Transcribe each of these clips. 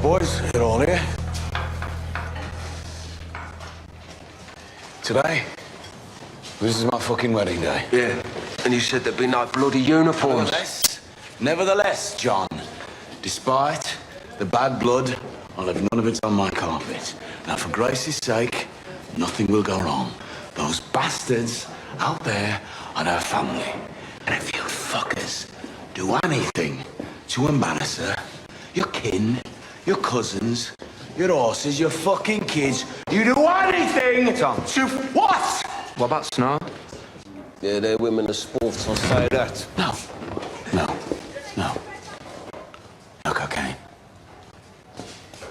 Boys, you're all here. Today, this is my fucking wedding day. Yeah, and you said there'd be no bloody uniforms. Nevertheless, John, despite the bad blood, I'll have none of it on my carpet. Now, for Grace's sake, nothing will go wrong. Those bastards out there are her family. And if you fuckers do anything to embarrass her, your kin, your cousins, your horses, your fucking kids, you do anything Tom. to... What? What about Snow? Yeah, they're women of sports, I'll say that. No. No cocaine.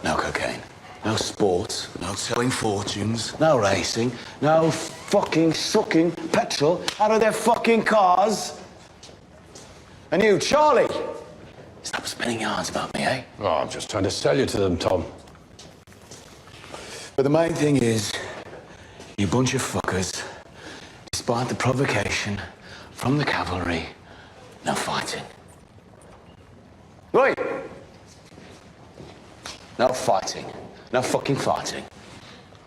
No cocaine. No sports. No telling fortunes. No racing. No fucking sucking petrol out of their fucking cars. And you, Charlie, stop spinning yarns about me, eh? Oh, I'm just trying to sell you to them, Tom. But the main thing is, you bunch of fuckers, despite the provocation from the cavalry, no fighting. Right? No fighting. No fucking fighting.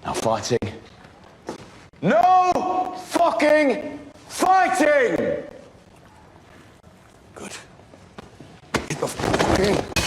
No fighting. No fucking fighting! Good. Get the fucking...